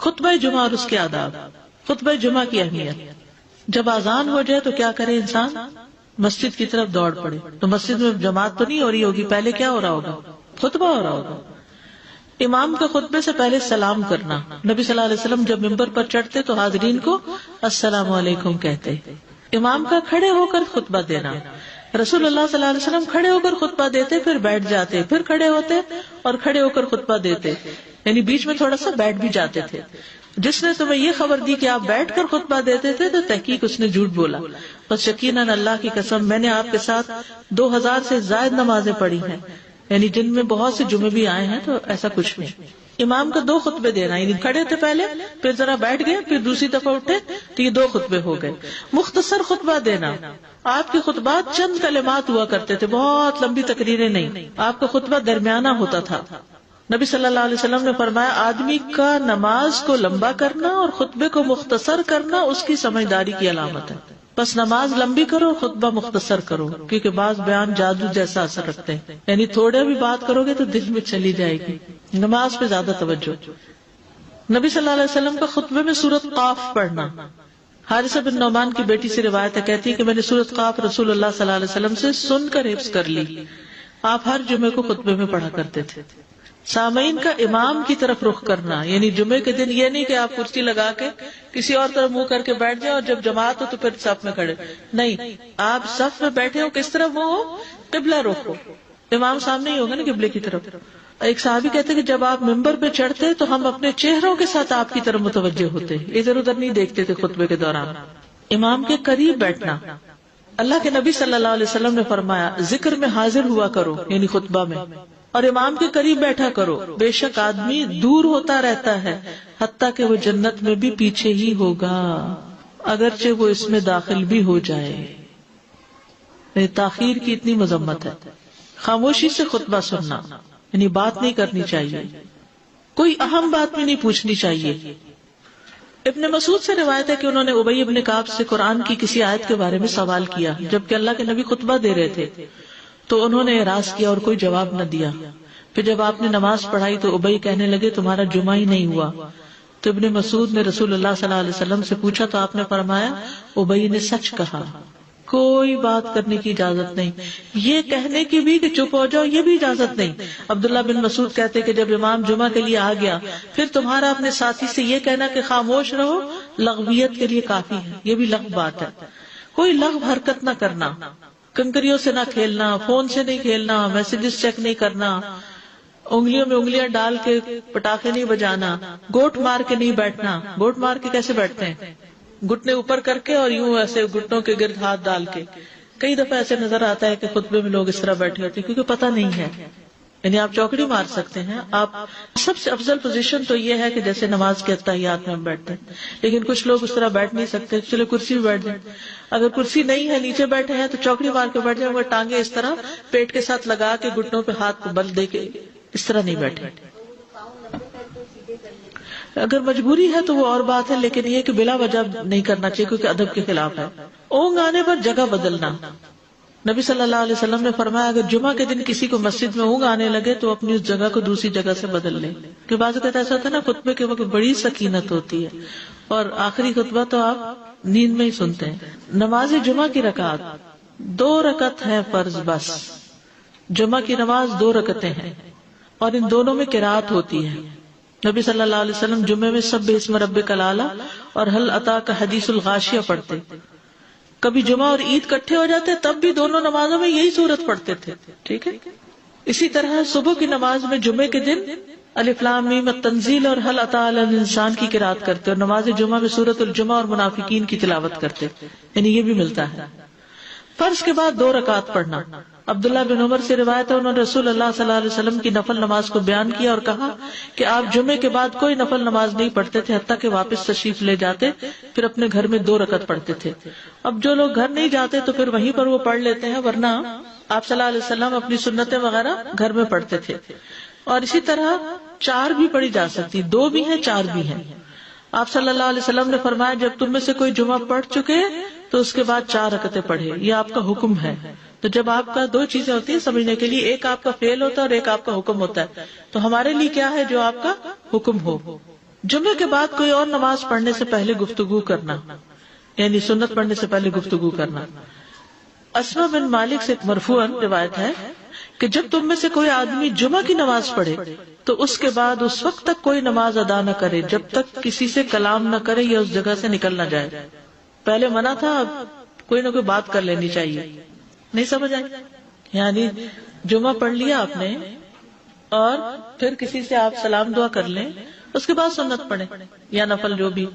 خطبہ جمعہ اور اس کے آداب. خطبہ جمعہ کی اہمیت. جب اذان ہو جائے تو کیا کرے انسان؟ مسجد کی طرف دوڑ پڑے. تو مسجد میں جماعت تو نہیں ہو رہی ہوگی، پہلے کیا ہو رہا ہوگا؟ خطبہ ہو رہا ہوگا. امام کے خطبے سے پہلے سلام کرنا. نبی صلی اللہ علیہ وسلم جب ممبر پر چڑھتے تو حاضرین کو السلام علیکم کہتے. امام کا کھڑے ہو کر خطبہ دینا. رسول اللہ صلی اللہ علیہ وسلم کھڑے ہو کر خطبہ دیتے، پھر بیٹھ جاتے، پھر کھڑے ہوتے اور کھڑے ہو کر خطبہ دیتے، یعنی بیچ میں تھوڑا سا بیٹھ بھی جاتے تھے. جس نے تمہیں یہ خبر دی کہ آپ بیٹھ کر خطبہ دیتے تھے تو تحقیق اس نے جھوٹ بولا. بس یقیناً اللہ کی قسم میں نے آپ کے ساتھ 2000 سے زائد نمازیں پڑھی ہیں، یعنی جن میں بہت سے جمعے بھی آئے ہیں، تو ایسا کچھ نہیں. امام کا 2 خطبے دینا، یعنی کھڑے تھے پہلے، پھر ذرا بیٹھ گئے، پھر دوسری دفعہ اٹھے تو یہ 2 خطبے ہو گئے. مختصر خطبہ دینا. آپ کے خطبات چند کلمات ہوا کرتے تھے، بہت لمبی تقریریں نہیں. آپ کا خطبہ درمیانہ ہوتا تھا. نبی صلی اللہ علیہ وسلم نے فرمایا آدمی کا نماز کو لمبا کرنا اور خطبے کو مختصر کرنا اس کی سمجھداری کی علامت ہے. بس نماز لمبی کرو اور خطبہ مختصر کرو، کیونکہ بعض بیان جادو جیسا اثر رکھتے ہیں، یعنی تھوڑے بھی بات کرو گے تو دل میں چلی جائے گی. نماز پہ زیادہ توجہ. نبی صلی اللہ علیہ وسلم کا خطبے میں سورۃ قاف پڑھنا. حارثہ بن نعمان کی بیٹی سے روایت ہے، کہتی ہے کہ میں نے سورۃ قاف رسول اللہ صلی اللہ علیہ وسلم سے سن کر حفظ کر لی. آپ ہر جمعے کو خطبے میں پڑھا کرتے تھے. سامعین کا امام کی طرف رخ کرنا، یعنی جمعے کے دن یہ نہیں کہ آپ کرسی لگا کے کسی اور طرف منہ کر کے بیٹھ جائیں اور جب جماعت ہو تو پھر صف میں کھڑے. نہیں، آپ صف میں بیٹھے ہو، کس طرف وہ ہو؟ قبلہ رخ ہو. امام سامنے ہی ہوگا نا قبلے کی طرف. ایک صحابی کہتے کہ جب آپ ممبر پہ چڑھتے تو ہم اپنے چہروں کے ساتھ آپ کی طرف متوجہ ہوتے، ادھر ادھر نہیں دیکھتے تھے خطبے کے دوران. امام کے قریب بیٹھنا. اللہ کے نبی صلی اللہ علیہ وسلم نے فرمایا ذکر میں حاضر ہوا کرو، یعنی خطبہ میں، اور امام کے قریب بیٹھا کرو. بے شک آدمی دور ہوتا رہتا ہے حتیٰ کہ وہ جنت میں بھی پیچھے ہی ہوگا اگرچہ وہ اس میں داخل بھی ہو جائے. تاخیر کی اتنی مذمت ہے. خاموشی سے خطبہ سننا، یعنی بات نہیں کرنی چاہیے، کوئی اہم بات بھی نہیں پوچھنی چاہیے. ابن مسعود سے روایت ہے کہ انہوں نے ابی ابن کعب سے قرآن کی کسی آیت کے بارے میں سوال کیا جبکہ اللہ کے نبی خطبہ دے رہے تھے، تو انہوں نے اعراض کیا اور کوئی جواب نہ دیا. پھر جب آپ نے نماز پڑھائی تو ابی کہنے لگے تمہارا جمعہ ہی نہیں ہوا. تو ابن مسعود نے رسول اللہ صلی اللہ علیہ وسلم سے پوچھا تو آپ نے فرمایا ابی نے سچ کہا، کوئی بات کرنے کی اجازت نہیں، یہ کہنے کی بھی کہ چپ ہو جاؤ یہ بھی اجازت نہیں. عبداللہ بن مسعود کہتے کہ جب امام جمعہ کے لیے آ گیا پھر تمہارا اپنے ساتھی سے یہ کہنا کہ خاموش رہو لغویت کے لیے کافی ہے. یہ بھی لغو بات ہے. کوئی لغو حرکت نہ کرنا، کنکریوں سے نہ کھیلنا، فون سے نہیں کھیلنا، میسجز چیک نہیں کرنا، انگلیوں میں انگلیاں ڈال کے پٹاخے نہیں بجانا، گوٹ مار کے نہیں بیٹھنا. گوٹ مار کے کیسے بیٹھتے ہیں؟ گھٹنے اوپر کر کے اور یوں ایسے گھٹنوں کے گرد ہاتھ ڈال کے. کئی دفعہ ایسے نظر آتا ہے کہ خطبے میں لوگ اس طرح بیٹھے ہوتے ہیں کیونکہ پتہ نہیں ہے. یعنی آپ چوکڑی مار سکتے ہیں. آپ سب سے افضل پوزیشن تو یہ ہے کہ جیسے نماز کے اتحیات میں ہم بیٹھتے ہیں، لیکن کچھ لوگ اس طرح بیٹھ نہیں سکتے. چلے کرسی بھی بیٹھ جائیں، اگر کرسی نہیں ہے نیچے بیٹھے ہیں تو چوکڑی مار کے بیٹھ جائیں، مگر ٹانگیں اس طرح پیٹ کے ساتھ لگا کے گھٹنوں پہ ہاتھ کو بل دے کے اس طرح نہیں بیٹھے. اگر مجبوری ہے تو وہ اور بات ہے، لیکن یہ کہ بلا وجہ نہیں کرنا چاہیے کیونکہ ادب کے خلاف ہے. اونگ آنے پر جگہ بدلنا. نبی صلی اللہ علیہ وسلم نے فرمایا اگر جمعہ کے دن کسی کو مسجد میں اونگ آنے لگے تو اپنی اس جگہ کو دوسری جگہ سے بدل لے. کہ بعض اوقات ایسا ہوتا ہے نا خطبے کے وقت بڑی سکینت ہوتی ہے اور آخری خطبہ تو آپ نیند میں ہی سنتے ہیں. نماز جمعہ کی رکعت 2 رکعت ہے فرض بس. جمعہ کی نماز 2 رکعتیں ہیں اور ان دونوں میں قرات ہوتی ہے. نبی صلی اللہ علیہ وسلم جمعے میں سبح اسم ربک الاعلی اور هل اتاک حدیث الغاشیہ پڑھتے. کبھی جمعہ اور عید کٹھے ہو جاتے تب بھی دونوں نمازوں میں یہی سورت پڑھتے تھے. ٹھیک ہے. اسی طرح صبح کی نماز میں جمعے کے دن الف لام میم التنزیل اور هل اتى علی الانسان کی قرات کرتے اور نماز جمعہ میں سورۃ الجمعہ اور منافقین کی تلاوت کرتے. یعنی یہ بھی ملتا ہے. فرض کے بعد 2 رکعت پڑھنا. عبداللہ بن عمر سے روایت ہے انہوں نے رسول اللہ صلی اللہ علیہ وسلم کی نفل نماز کو بیان کیا اور کہا کہ آپ جمعے کے بعد کوئی نفل نماز نہیں پڑھتے تھے حتیٰ کہ واپس تشریف لے جاتے پھر اپنے گھر میں 2 رکعت پڑھتے تھے. اب جو لوگ گھر نہیں جاتے تو پھر وہیں پر وہ پڑھ لیتے ہیں، ورنہ آپ صلی اللہ علیہ وسلم اپنی سنتیں وغیرہ گھر میں پڑھتے تھے. اور اسی طرح 4 بھی پڑھی جا سکتی، 2 بھی ہیں 4 بھی ہیں. آپ صلی اللہ علیہ وسلم نے فرمایا جب تم میں سے کوئی جمعہ پڑھ چکے تو اس کے بعد 4 رکعتیں پڑھے. یہ آپ کا حکم ہے. تو جب آپ کا 2 چیزیں ہوتی ہیں سمجھنے کے لیے، ایک آپ کا فعل ہوتا ہے اور ایک آپ کا حکم ہوتا ہے. تو ہمارے لیے کیا ہے جو آپ کا حکم ہو. جمعے کے بعد کوئی اور نماز پڑھنے سے پہلے گفتگو کرنا، یعنی سنت پڑھنے سے پہلے گفتگو کرنا۔ اسما بن مالک سے مرفوعاً روایت ہے کہ جب تم میں سے کوئی آدمی جمعہ کی نماز پڑھے تو اس کے بعد اس وقت تک کوئی نماز ادا نہ کرے جب تک کسی سے کلام نہ کرے یا اس جگہ سے نکل نہ جائے۔ پہلے منع تھا، اب کوئی نہ کوئی بات کر لینی چاہیے۔ نہیں سمجھ آئی؟ یعنی جمعہ پڑھ لیا آپ نے اور پھر کسی سے آپ سلام دعا کر لیں، اس کے بعد سنت پڑھیں یا نفل جو بھی،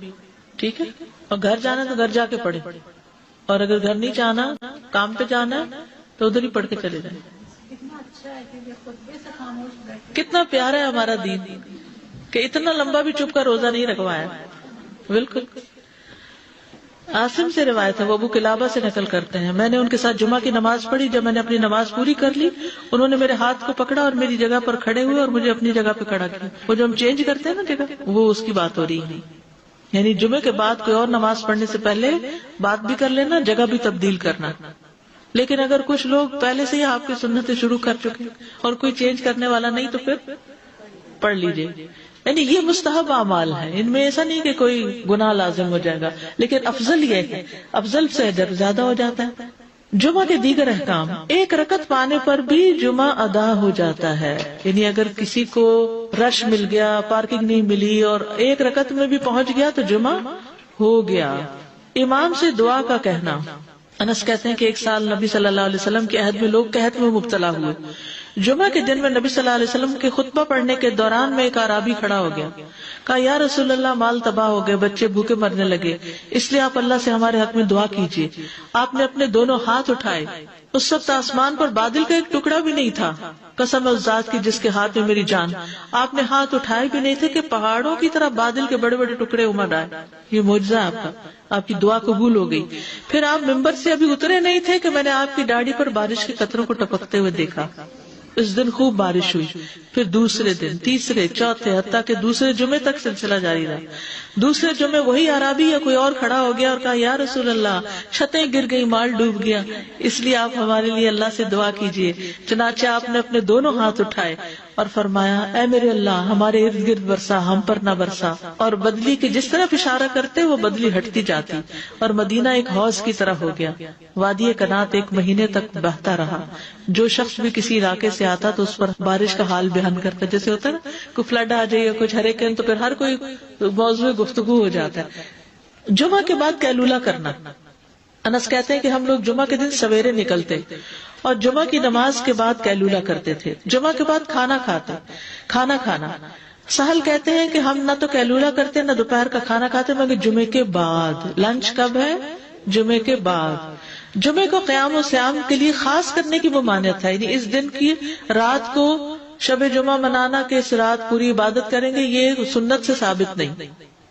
ٹھیک ہے؟ اور گھر جانا تو گھر جا کے پڑھیں، اور اگر گھر نہیں جانا، کام پہ جانا ہے تو ادھر ہی پڑھ کے چلے جائیں۔ کتنا پیارا ہے ہمارا دین کہ اتنا لمبا بھی چپ کر روزہ نہیں رکھوایا۔ بالکل۔ عاصم سے روایت ہے، وہ ابو قلابہ سے نقل کرتے ہیں، میں نے ان کے ساتھ جمعہ کی نماز پڑھی، جب میں نے اپنی نماز پوری کر لی انہوں نے میرے ہاتھ کو پکڑا اور میری جگہ پر کھڑے ہوئے اور مجھے اپنی جگہ پہ کھڑا کیا۔ وہ جو ہم چینج کرتے ہیں نا جگہ، وہ اس کی بات ہو رہی ہے، یعنی جمعے کے بعد کوئی اور نماز پڑھنے سے پہلے بات بھی کر لینا، جگہ بھی تبدیل کرنا۔ لیکن اگر کچھ لوگ پہلے سے ہی آپ کی سنتیں شروع کر چکے اور کوئی چینج کرنے والا نہیں تو پھر پڑھ لیجئے۔ یعنی یہ مستحب اعمال ہیں، ان میں ایسا نہیں کہ کوئی گناہ لازم ہو جائے گا، لیکن افضل یہ ہے، افضل سے اجر زیادہ ہو جاتا ہے۔ جمعہ کے دیگر احکام، ایک رکعت پانے پر بھی جمعہ ادا ہو جاتا ہے، یعنی اگر کسی کو رش مل گیا، پارکنگ نہیں ملی اور ایک رکعت میں بھی پہنچ گیا تو جمعہ ہو گیا۔ امام سے دعا کا کہنا، انس کہتے ہیں کہ ایک سال نبی صلی اللہ علیہ وسلم کے عہد میں لوگ قحط میں مبتلا ہوئے۔ جمعہ کے دن میں نبی صلی اللہ علیہ وسلم کے خطبہ پڑھنے کے دوران میں ایک اعرابی کھڑا ہو گیا، کہا یا رسول اللہ، مال تباہ ہو گئے، بچے بھوکے مرنے لگے، اس لیے آپ اللہ سے ہمارے حق میں دعا کیجیے۔ آپ نے اپنے دونوں ہاتھ اٹھائے، اس وقت آسمان پر بادل کا ایک ٹکڑا بھی نہیں تھا، قسم اس ذات کی جس کے ہاتھ میں میری جان، آپ نے ہاتھ اٹھائے بھی نہیں تھے کہ پہاڑوں کی طرح بادل کے بڑے بڑے ٹکڑے امڑ آئے۔ یہ معجزہ آپ کا، آپ کی دعا قبول ہو گئی۔ پھر آپ ممبر سے ابھی اترے نہیں تھے کہ میں نے آپ کی داڑھی پر بارش کے قطروں کو ٹپکتے ہوئے دیکھا۔ اس دن خوب بارش ہوئی، پھر دوسرے دن، تیسرے، چوتھے، حتیٰ کہ دوسرے جمعے تک سلسلہ جاری رہا۔ دوسرے جمعے وہی عربی یا کوئی اور کھڑا ہو گیا اور کہا یا رسول اللہ، چھتیں گر گئی، مال ڈوب گیا، اس لیے آپ ہمارے لیے اللہ سے دعا کیجیے۔ چنانچہ آپ نے اپنے دونوں ہاتھ اٹھائے اور فرمایا اے میرے اللہ، ہمارے ارد گرد برسا، ہم پر نہ برسا، اور بدلی کے جس طرف اشارہ کرتے وہ بدلی ہٹتی جاتی، اور مدینہ ایک حوض کی طرح ہو گیا۔ وادی کنات ایک مہینے تک بہتا رہا۔ جو شخص بھی کسی علاقے سے آتا تو اس پر بارش کا حال بیان کرتا، جیسے ہوتا ہے نا کوئی فلڈ آ جائے یا کچھ ہریکین، تو پھر ہر کوئی موضوع گفتگو ہو جاتا ہے۔ جمعہ کے بعد قیلولہ کرنا، انس کہتے ہیں کہ ہم لوگ جمعہ کے دن سویرے نکلتے اور جمعہ کی نماز کے بعد قیلولہ کرتے تھے۔ جمعہ کے بعد کھانا کھانا سہل کہتے ہیں کہ ہم نہ تو قیلولہ کرتے نہ دوپہر کا کھانا کھاتے، مگر جمعے کے بعد۔ لنچ کب ہے؟ جمعے کے بعد۔ جمعے کو قیام و سیام کے لیے خاص کرنے کی ممانعت ہے، یعنی اس دن کی رات کو شب جمعہ منانا کہ اس رات پوری عبادت کریں گے، یہ سنت سے ثابت نہیں،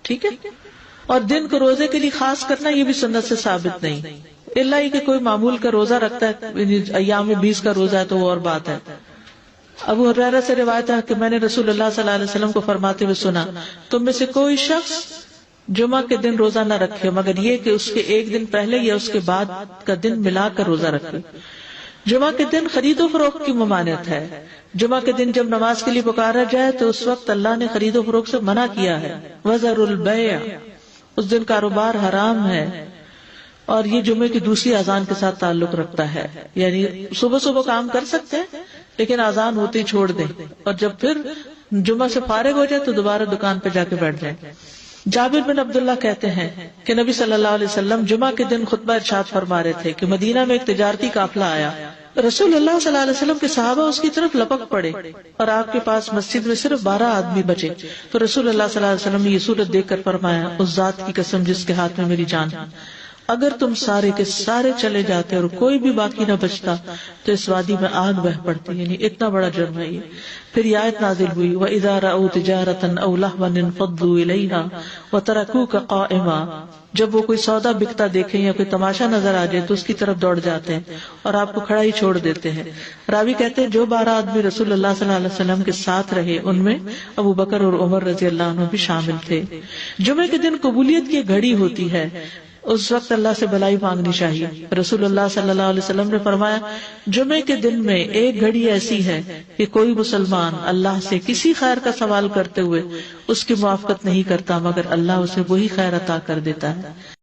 ٹھیک ہے؟ اور دن کو روزے کے لیے خاص کرنا، یہ بھی سنت سے ثابت نہیں، الا یہ کہ کوئی معمول کا روزہ رکھتا ہے، ایام 20 کا روزہ ہے تو وہ اور بات ہے۔ ابو ہریرہ سے روایت ہے کہ میں نے رسول اللہ صلی اللہ علیہ وسلم کو فرماتے ہوئے سنا، تم میں سے کوئی شخص جمعہ کے دن روزہ نہ رکھے مگر یہ کہ اس کے ایک دن پہلے یا اس کے بعد کا دن ملا کر روزہ رکھے۔ جمعہ کے دن خرید و فروخت کی ممانعت ہے۔ جمعہ کے دن جب نماز کے لیے پکارا جائے تو اس وقت اللہ نے خرید و فروخت سے منع کیا ہے۔ وَذَرُوا الْبَيْعَ، اس دن کاروبار حرام ہے، اور یہ جمعے کی دوسری اذان کے ساتھ تعلق رکھتا ہے، یعنی صبح صبح کام کر سکتے ہیں لیکن اذان ہوتے ہی چھوڑ دیں، اور جب پھر جمعہ سے فارغ ہو جائے تو دوبارہ دکان پہ جا کے بیٹھ جائیں۔ جابر بن عبداللہ کہتے ہیں کہ نبی صلی اللہ علیہ وسلم جمعہ کے دن خطبہ ارشاد فرما رہے تھے کہ مدینہ میں ایک تجارتی قافلہ آیا، رسول اللہ صلی اللہ علیہ وسلم کے صحابہ اس کی طرف لپک پڑے اور آپ کے پاس مسجد میں صرف 12 آدمی بچے، تو رسول اللہ صلی اللہ علیہ وسلم نے یہ صورت دیکھ کر فرمایا اس ذات کی قسم جس کے ہاتھ میں میری جان ہے، اگر تم سارے کے سارے چلے جاتے اور کوئی بھی باقی نہ بچتا تو اس وادی میں آگ بہ پڑتی، یعنی اتنا بڑا جرم ہے یہ۔ پھر یہ آیت نازل ہوئی وَإِذَا رَأَوْا تِجَارَةً أَوْ لَهْوًا انفضوا إِلَيْهَا وَتَرَكُوكَ قَائِمًا، جب وہ کوئی سودا بکتا دیکھیں یا کوئی تماشا نظر آ جائے تو اس کی طرف دوڑ جاتے ہیں اور آپ کو کھڑا ہی چھوڑ دیتے ہیں۔ راوی کہتے ہیں جو 12 آدمی رسول اللہ صلی اللہ علیہ وسلم کے ساتھ رہے ان میں ابو بکر اور عمر رضی اللہ عنہ بھی شامل تھے۔ جمعے کے دن قبولیت کی گھڑی ہوتی ہے، اس وقت اللہ سے بھلائی مانگنی چاہیے. رسول اللہ صلی اللہ علیہ وسلم نے فرمایا جمعے کے دن میں ایک گھڑی ایسی ہے کہ کوئی مسلمان اللہ سے کسی خیر کا سوال کرتے ہوئے اس کی موافقت نہیں کرتا مگر اللہ اسے وہی خیر عطا کر دیتا ہے